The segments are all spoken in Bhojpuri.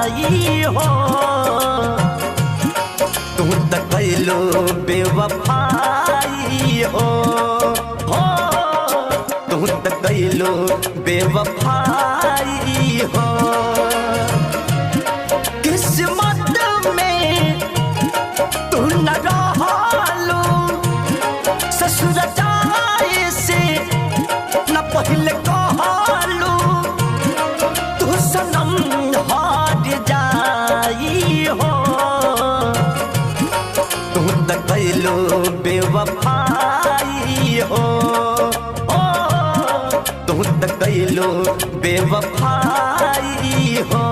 जाई हो। तू तो कैलो बेवफाई हो, तू तो कैलो बेवफाई हो। किस्मत में तू न रहलो, ससुर जाए से न पहले कहलो, तू सनम हार जाई हो। तू तो कैलो बेवफाई हो, तू तो कैलो बेवफाई हो।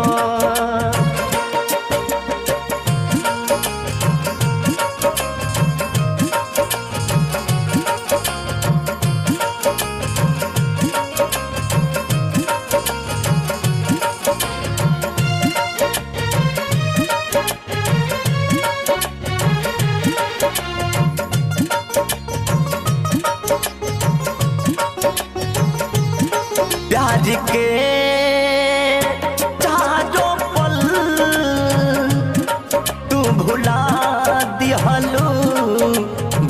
प्यार के चारों पल तू भुला दिहलो,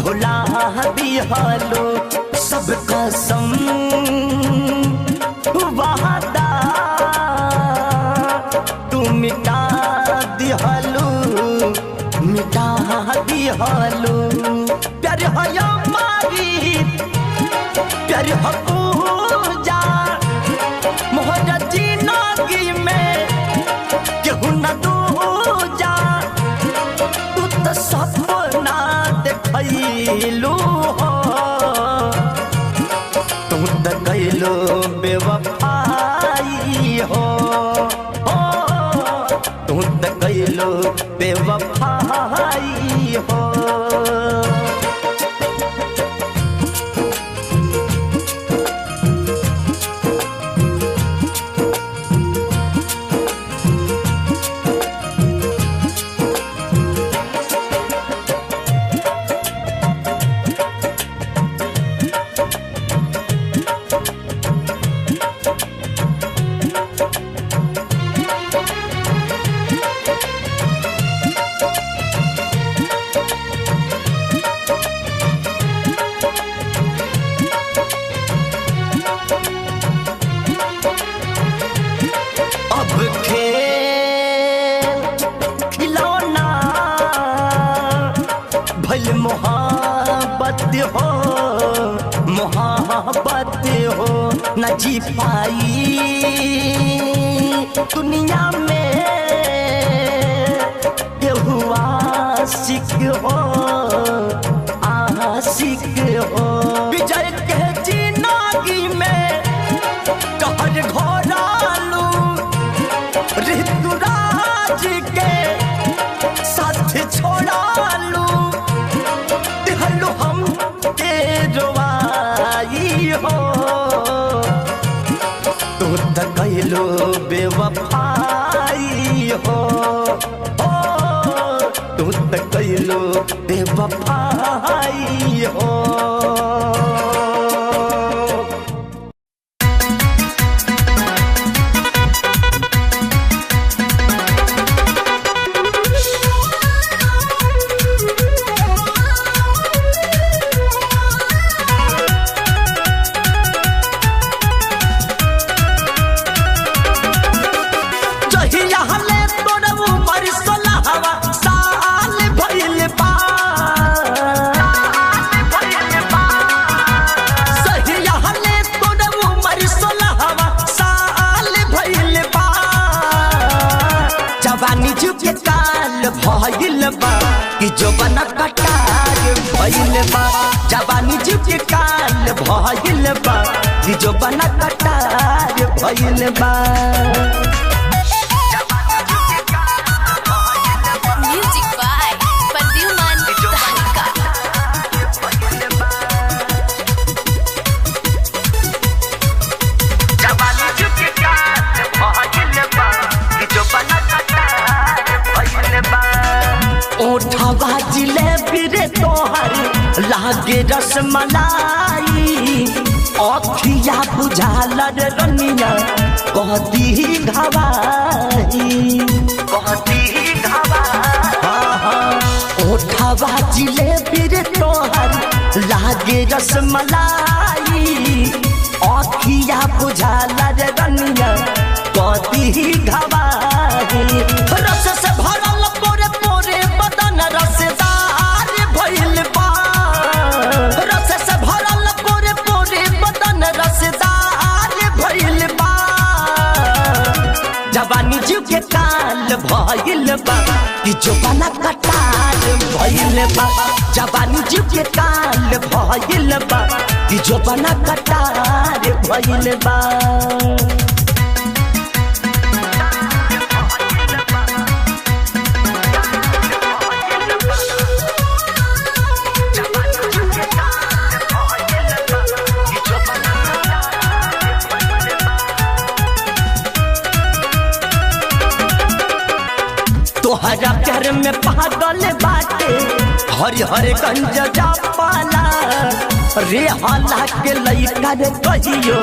भुला दिहलो। सब कसम वादा तू मिटा दिहलो, मिटा दिहलो। प्यार है हमारी, प्यार है पूजा, मोहरा जिंदगी में केहू न दूजा। तू तो सपना देखैलू हो, तू तो कैलो बेवफाई हो, तू तो कैलो बेवफाई हो। भल मोहब्बत हो, मोहब्बत हो। न जी पाई दुनिया में केहू आशिक हो, आशिक हो। विजय के जिंदगी में कहर घोरालू, ऋतुराज के साथ छोड़ालू। हम के रोवाई हो, तू तो कैलो बेवफाई हो, तू तो कैलो बेवफाई हो। भइल बा कि जो बना कटार भइल बा, जवानी जीव के काल भइल बा कि जो बना कटार भइल बा। म्यूजिक बाय प्रद्युमन तहलका। जवानी जीव के काल भइल बा कि जो बना कटार भइल बा। ओठवा जिलेबी रे तोहर लागे रसमलाई, अखिया बुझाल रे रनिया कहती घवाई। जिलेबी रे तोहर लागे रसमलाई अखिया बुझाला रे रनिया कदी घबाही रस से भरल पोरे पोरे बदन रसदार भइल बा रस से भरल पोरे पोरे बदन रसदार भइल बा जवानी जीव के काल भइल बा कि जोबाना कटार भइल बा जवानी जीव के काल भइल बा कि जोबाना कटार भइल बा तोहरा प्यार में पागल बाटे हरि हरि गंज जापाला रे हला के लइका रे कहियो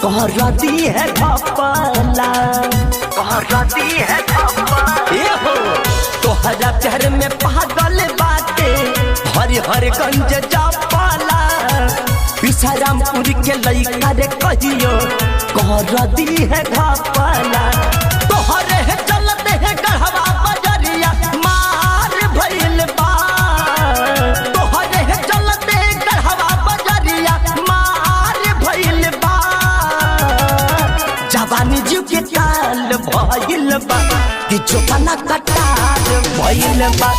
कहर दी है घपाला कहर दी है घपाला ए हो तोहरा प्यार में पागल बाटे हरि हरि गंज जापाला विश्रामपुर के लइका रे कहियो कहर दी है घपाला तोहरे है चलते है गढ़वा बजरिया मार भइल बा तोहरे है चलते गढ़वा बजरिया मार भइल बा जवानी जीव के काल भइल बा कि जोबाना कटार भइल बा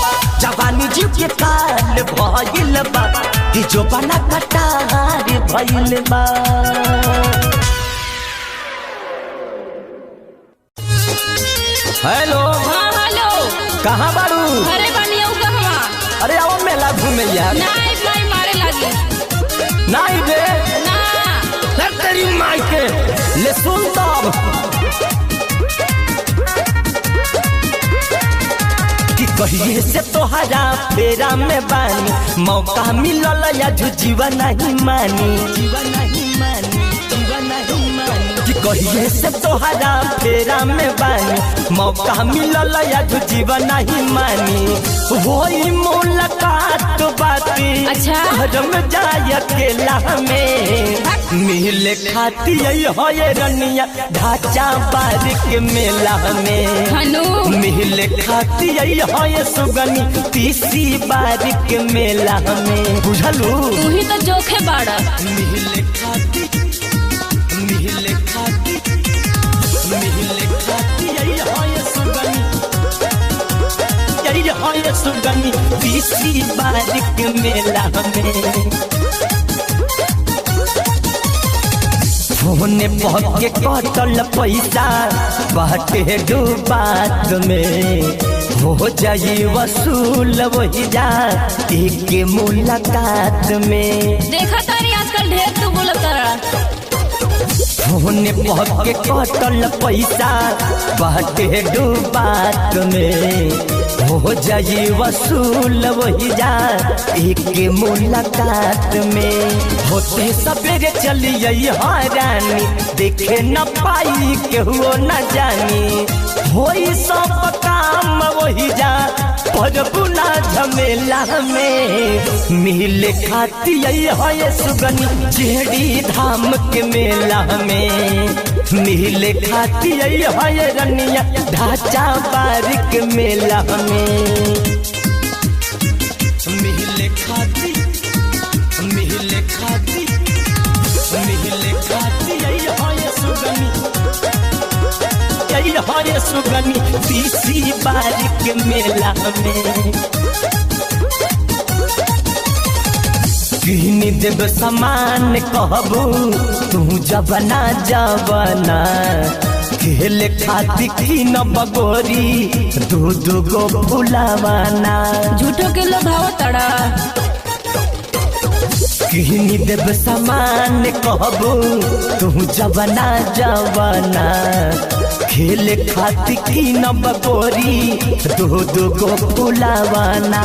जवानी जीव के काल भइल बा कि जोबाना कटार भइल बा हेलो हाँ हेलो कहाँ बारू अरे बनियो कहवा अरे आओ मेला घूमे यार नहीं मारे लगी नहीं बे ना सर तेरी माई के ले सुन तब कि कहिए से तोहरा फेरा में बानी मौका मिलल या जीवन नहीं मानी जीवन नहीं मानी जीवन नहीं मानी कि कहिए से तोहरा फेरा में बानी मौका मिलल या जीवन नहीं मानी वही मुलाकात बाती अच्छा घर में जाय अकेला में मिले खाती हो ये रनिया ढाचा बारी के मेला में हनु मिले खाती हो ये सुगनी तीसी बारी के मेला में बुझलू तू ही तो जोखे बाड़ा मिले खाती मिले खाती मिले खाती हो ये सुगनी यही हो ये सुगनी तीसी बारी के मेला में फोने पके कटल पैसा बाटे डूबात में हो जाई वसूल वही जा एक मुलाकात में देखा तारी आजकल ढेर तू बोलत रहा फोने पके कटल पैसा बाटे डूबात में हो जाई वसूल वही जा एक मुलाकात में होते सवेरे चलिए हरानी देखे न पाई केहू न जानी होई सब काम वही जा पर बुना झमेला में मिले खाती हो ये सुगनी जेड़ी धाम के मेला में मिले खाती हो ये रनिया ढाचा बारी के मेला में मिले खाती मिले खाती मिले खाती हो ये सुगनी हो ये सुगनी तीसी बारी के मेला में किनी देव समान कहबू तू जबना जबना खेल खाती की न बगोरी दू गो फुलावाना झूठो के लोग भाव तड़ा किनी देव समान कहबू तू जबना जबना खेले खाती की नब गोरी दो दो गो फुलावाना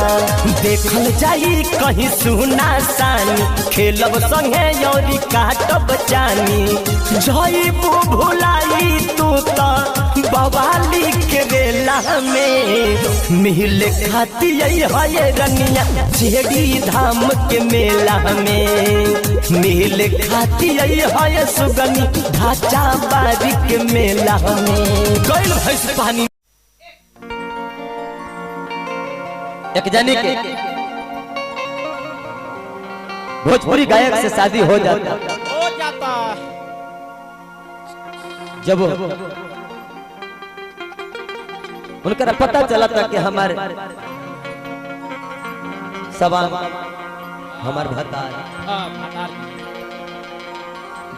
देखल जाई कहीं सुना सानी खेलब संगे योरी काटब जानी जईबू भुलाई तू तो बवाली के बेला में मिले खाती है रनिया जेडी धाम के मेला में मिले खाती है सुगनी ढाचा बारी के मेला में गइल भैंस पानी। एक जानी के भोजपुरी गायक से शादी हो जाता जब उनका पता चला था कि हमारे सवाल हमार भता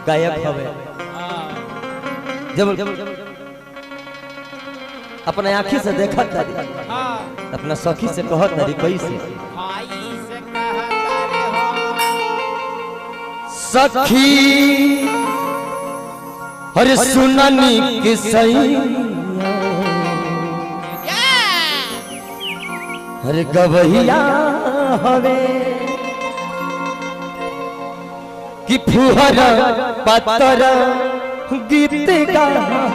गायक हवे जब अपने आँखी से देखा था अपना सखी से कहत था कैसे सखी अरे सुनानी के सही अरे गवैया हवे कि फुहर पत्तर गीत गावे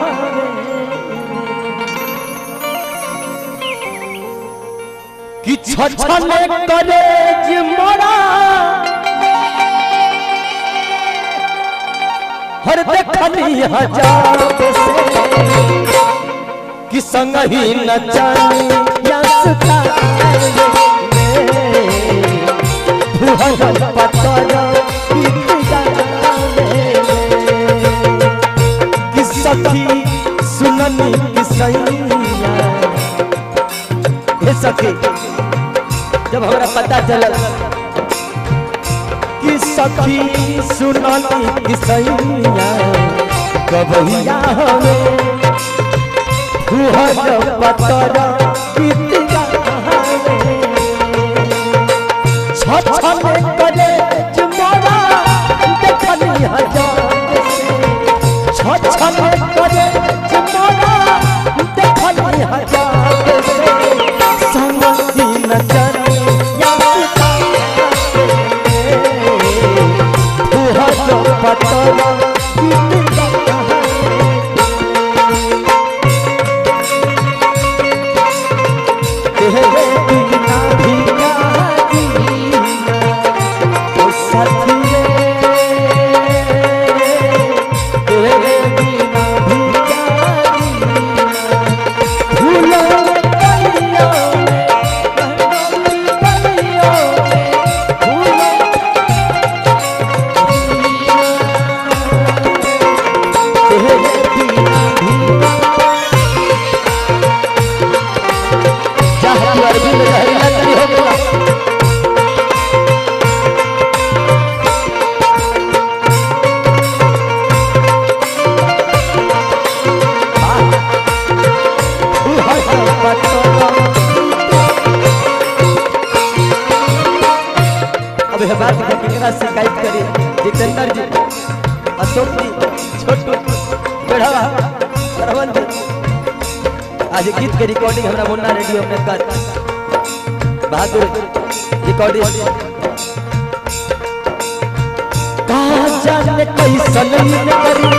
कि छछने कलेज मोरा हर देखनी हजार से कि संग ही नचानी यस्ता फुहर पत्तर गीत गावे कि सखी सुननी कि सैया हे सखी जब हमरा पता चला कि सखी सुननी कि सैया कबहिया हमें फुहर पत्तर गीत गावे छछने कलेज मोरा देखनी हजार से छछने कलेज मोरा देखनी हजार से संगती नचनी यस्ता फुहर पत्तर गीत गावे तेरे बिना भी शिकायत करी जितेंद्र जी अशोक जी छोटू बेढ़वा सरवन जी आज गीत के रिकॉर्डिंग हमरा मुन्ना रेडियो में कर बहादुर रिकॉर्डिंग कहां जाने कैसन करी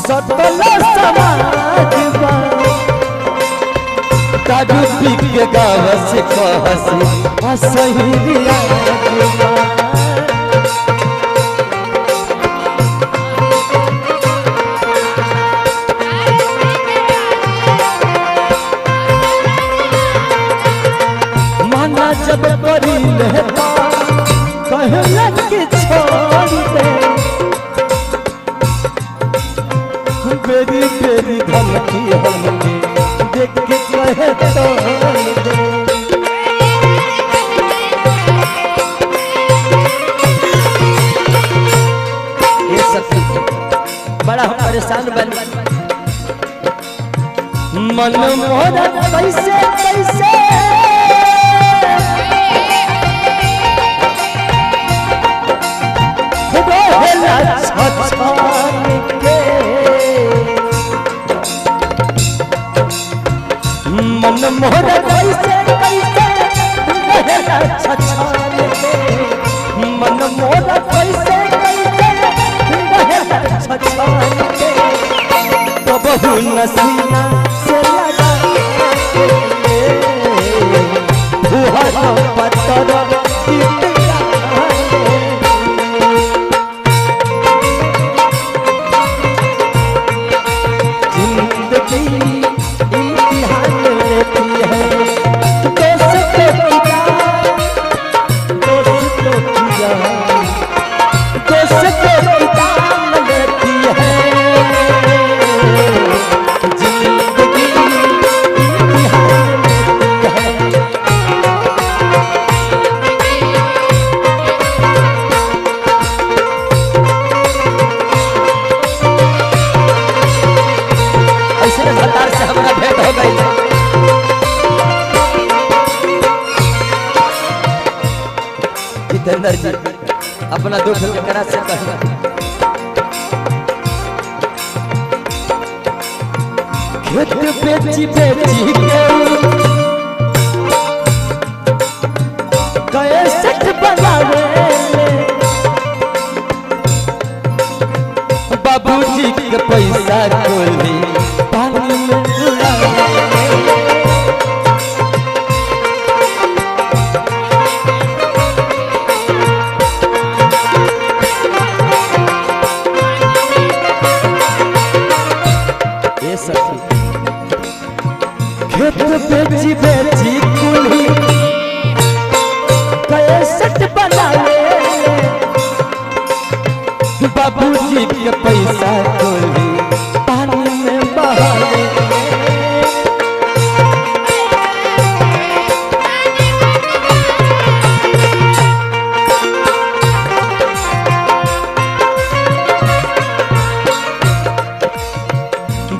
सकल समाज दादू पी के गाव से कहसी असहिरिया माना जब करी लेता कहला के छोड़ दे बेरी बेरी धमकी हमके देख के कहे तो ये सखी बड़ा परेशान बन मन मोरा कैसे कैसे रोहेला छछन के मन मोर कैसे कैसे रहेला छछान के मन मोर कैसे कैसे रहेला छछान के तो बहु नसीना से लगा भुहर पत्थर जी अपना दुख केकरा से कहे खेत बेची बेची के कैसेट बनावे बाबूजी के पैसा कोली पानी में उड़ावे खेत बेची बेची कुली कैसेट बनावे बाबूजी के पैसा कोली पानी में बहावे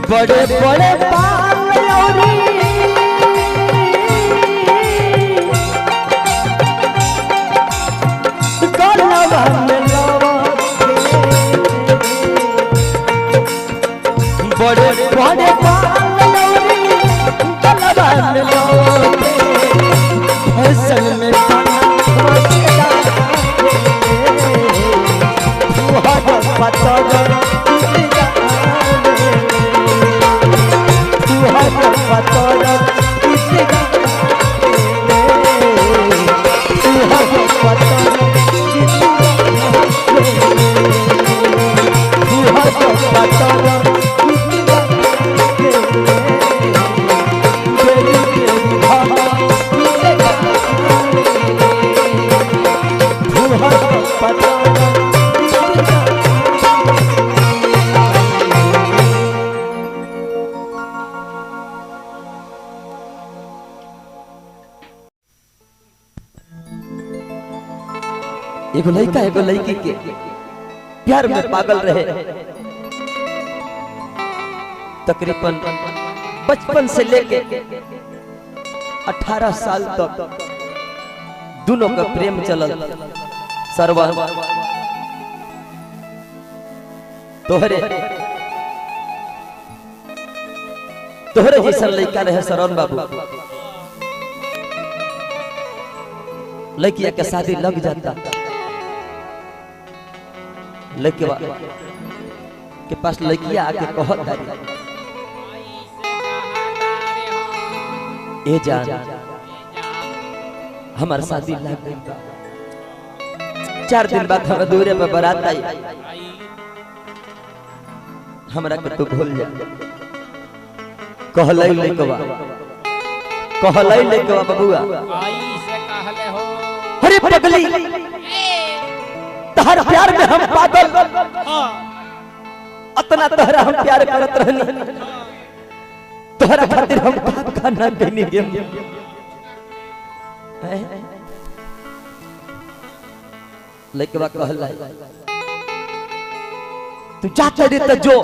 बड़े बड़े बड़े बड़े फैशन में एगो लड़का एगो लड़की के प्यार में पागल रहे तकरीबन बचपन से लेके 18 साल तक दोनों का प्रेम चलल सरवन तोहरे जैसा लड़का रहे सरवन बाबू लड़किया के शादी लग जाता लड़के के पास लड़किया आके कहत ए जान हमार शादी लग गई 4 दिन बाद हम दूरे पे बारात आई हमरा के तू भूल जा कहलै लेकवा बबुआ अरे पगली तहर प्यार में हम पागल अतना तहरा हम प्यार करत रहनी तोहरा खातिर हम पाप का ना कहनी गेम लेकवा कहला तू चाहते रे त जो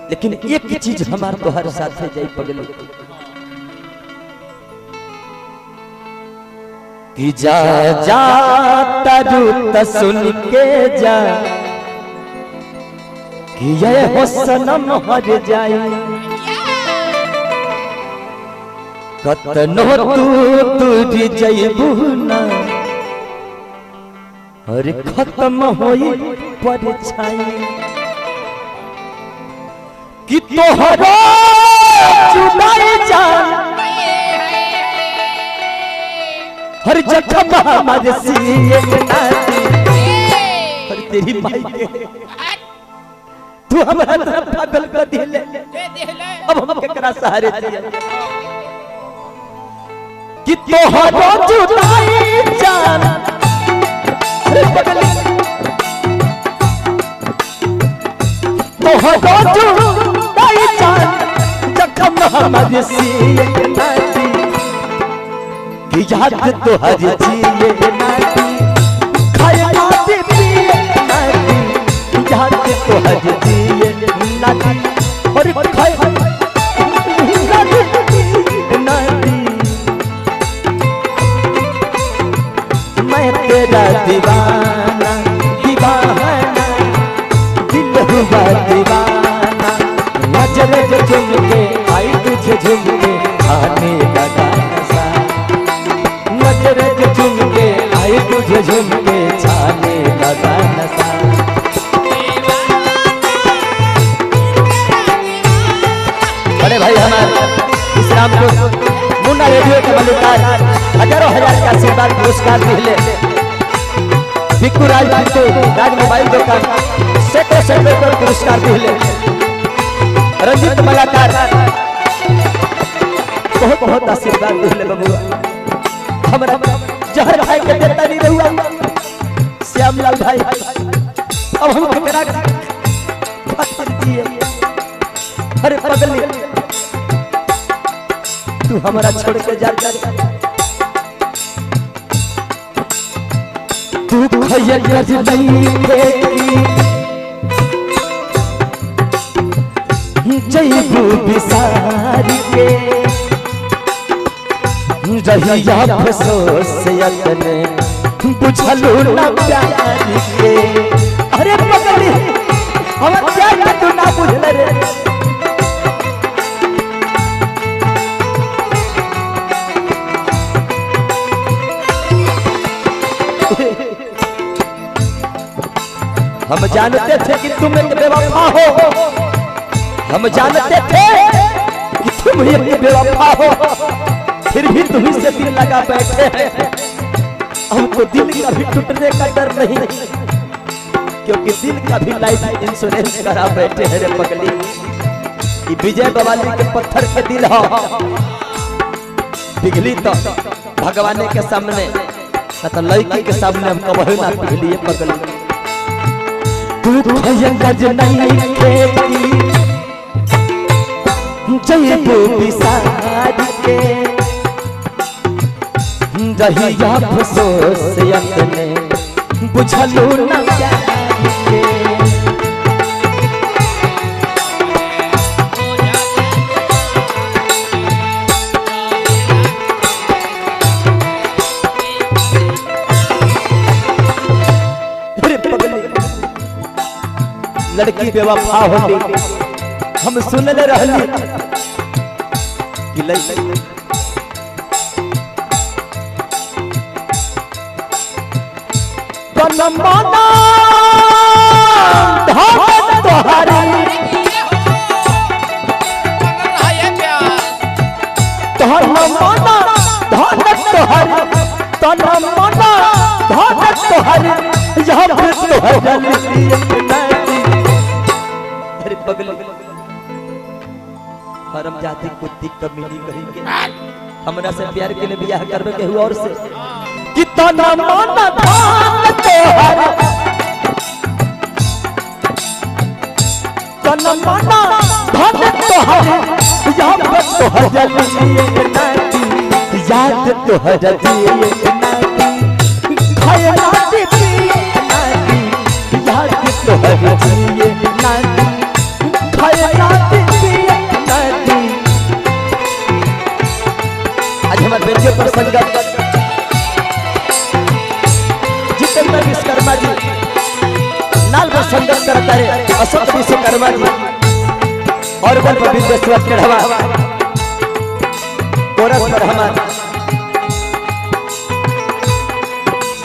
लेकिन एक चीज हमार तोहर साथे जाई पगली कि जा जा तारू त सुन के जा कि ये हो सनम हर जाई कतनो तू जइबू ना अरे खत्म होई परछाई कि तोहरा जुदाई जान हर जख्म हमारे सीने पर तेरी माई के तू हमारा तरफ पागल कर दिले अब हम केकरा सहारे दिए कि तोहरा जुदाई जान अरे पगली तोहरा जुदाई जान जख्म हमारे सीने कि याद तो हर जिए नाती खाए नाती पिए नाती याद तो हर जिए नाती और खाए नाती मैं तेरा दीवाना दीवाना दिल हुआ दीवाना नजर झुम के आई तुझे झुम के आने लगा झुम के आए तुझे झुम के छाने लगा नशा बड़े भाई हमारे इस्लाम को मुन्ना रेडियो के मलिकार हजारों हजार का आशीर्वाद पुरस्कार दिले बिक्कू राज मोबाइल दुकान सैकड़ों पुरस्कार दिले रंजित मलाकार बहुत बहुत आशीर्वाद दिले बबुआ हमारा जहर भाई के देता नहीं रहुआ श्यामलाल भाई अब हम केकरा खातिर दिए अरे पगली तू हमारा छोड़ के जा तू खैया कर नहीं फेंकी जयबू बिसारी के रहिया अफसोस यतने बुझलू ना प्यार के अरे पगली हमर प्यार के तू ना बुझल रे हम जानते थे कि तुम एक बेवफा हो हम जानते थे कि तुम एक बेवफा हो फिर भी तुम्ही से दिल लगा बैठे हैं हमको दिल का भी टूटने का डर नहीं क्योंकि दिल का भी लाइफ इंश्योरेंस करा बैठे हैं रे पगली ये विजय बवाली के पत्थर के दिल हो पिघली तो भगवान के सामने न तो लड़की के सामने हम कबहू ना पिघली पगली तू भयंकर नहीं खेती जयबू बिसारी के रहिया अफसोस यतने बुझलू ना प्यार के लड़की बेवफा होती हम सुनले रहली कि लड़की तनमना धन तोहारी तनमना धन तोहारी तनमना धन तोहारी यहाँ पे तोहरा अरे पगली हरम जाति कुत्ती कमीनी कहेंगे हमरा से प्यार के लिए ब्याह करवे के हुआ और से कितना माना धान तोहरा तना माना धान तोहरा यहाँ पे तोहरा लिए नाती याद तोहरा दिए नाती खाए नाती पिए नाती याद तोहरा दिए नाती खाए नाती पिए नाती आज हमारे बेटियों पर संगत जितेंद्र विश्वकर्मा जी नाल पर संगत करता है अशोक विश्वकर्मा जी और बल पर विश्वास करवा कोरस पर हमारे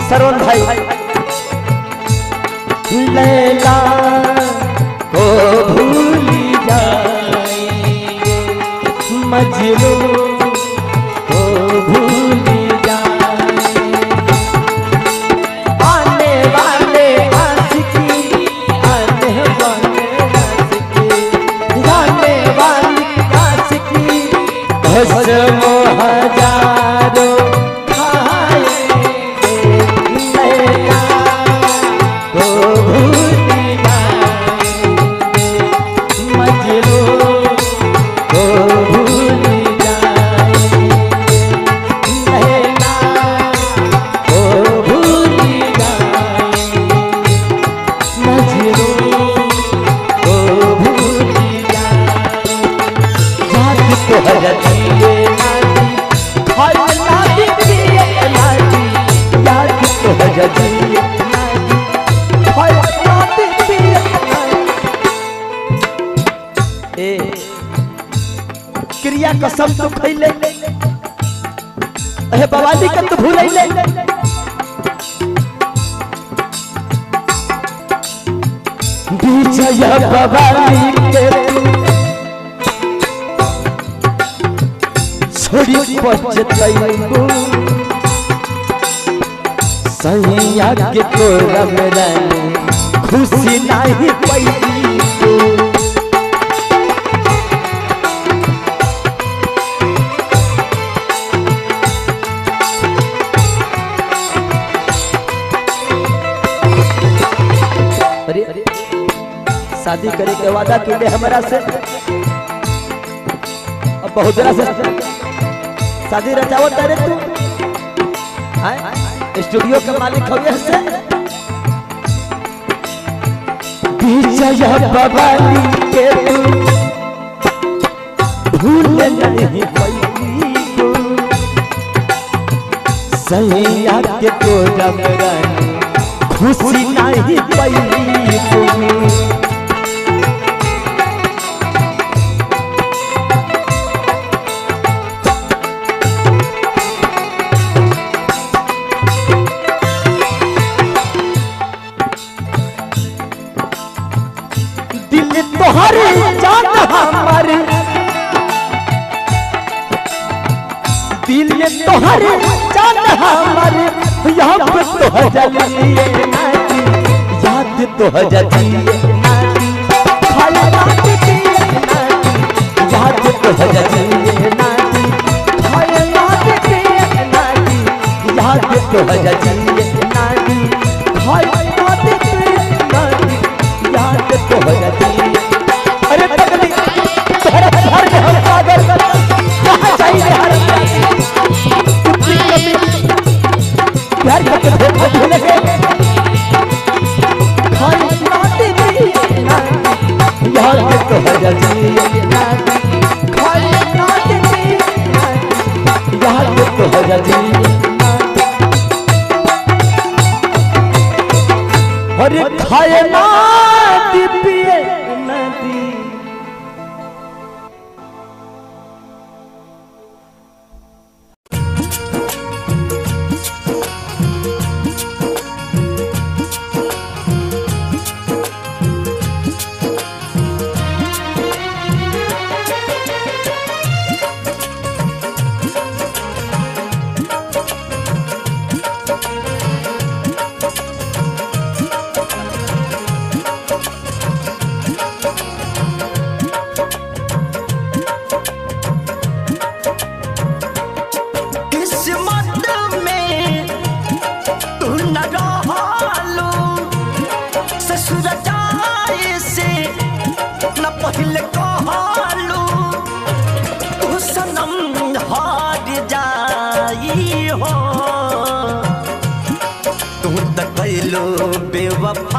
सरवन भाई लैला को भूल जाएंगे मजनू को भूल जाएंगे आने वाले आशिकी आने वाले आशिकी जाने वाली आशिकी हज़ारों हज़ारों क्रिया कसम तो खैले अहे बवाली के तो भूलैले विजय बवाली के छोड़ी पछतैबू सैया के तोरा मेरा खुशी नहीं पैबू शादी करे के वादा के लिए हमारा से अब बहुत जरा से शादी रचावत तारे तू स्टूडियो के मालिक हो गए से विजय बवाली के तू भूल नहीं पैबू सैया के तोरा मेरा खुशी नहीं पैबू तोहरे जान हमारे दिल तोहरे जान हमारे यहाँ पे तो हजलिए नाती याद तो हजलिए नाती खाली नाती याद तो हजलिए नाती खाली नाती याद तो हजलिए नाती खाली नाती याद तो हजलिए अरे तगली तोहरा घर में हम पागल कहां चाहिए हर प्यार करके धोखा देने के खाली नाती यार तो हजली खाली नाती यार तो हजली अरे खाए नाती पिए नाती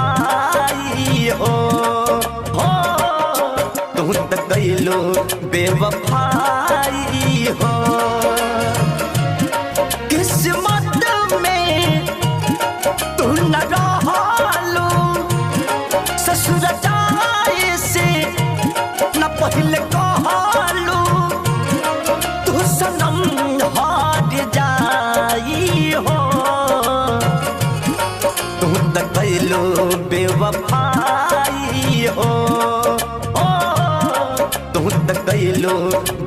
बेवफाई हो तू तो कैलो बेवफाई हो किस्मत में तू न रहलो ससुर जाए से न पहले कहलो तू सनम माई हो तू त कैलो बेवफाई हो तू त कैलो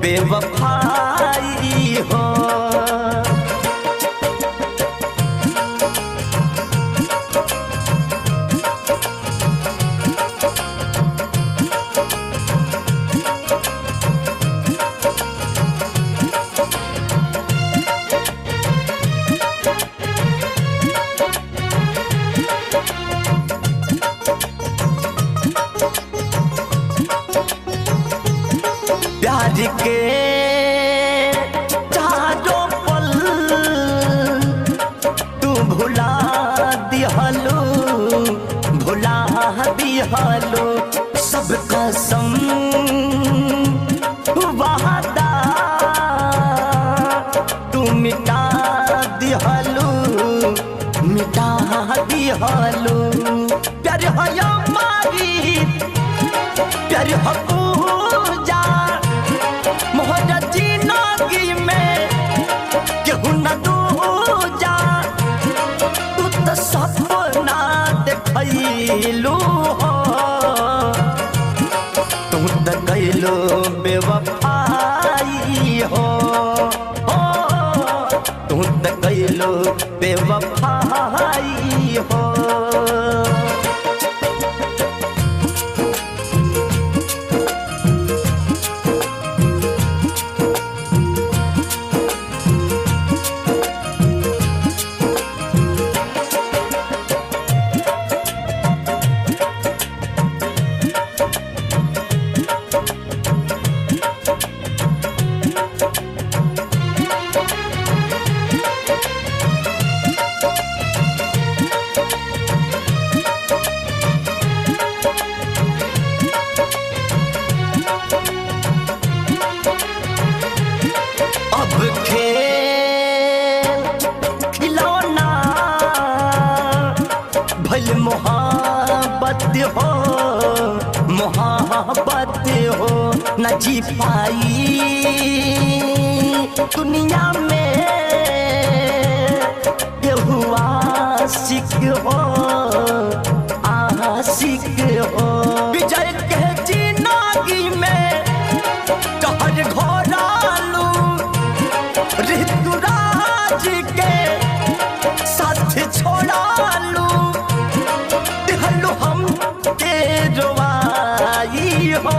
बेवफाई हो प्यार के चारों पल तू भुला दिहलो सब कसम वादा तू मिटा दिहलो प्यार है मारी प्यार है पूजा मोहरा जिंदगी में केहू न दूजा तू तो सपना देखलू हो तू तो कैलो बेवफाई हो तू तो कैलो बेवफाई हो मोहब्बत हो न जी पाई दुनिया में केहू आशिक हो विजय के जिंदगी में कहर घोरालू ऋतुराज के साथ छोड़ालू दिहलू हम के हो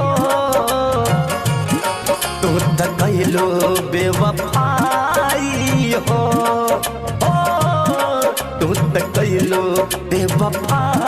तू तो कैलो बेवफाई हो तू तो कैलो बेवफाई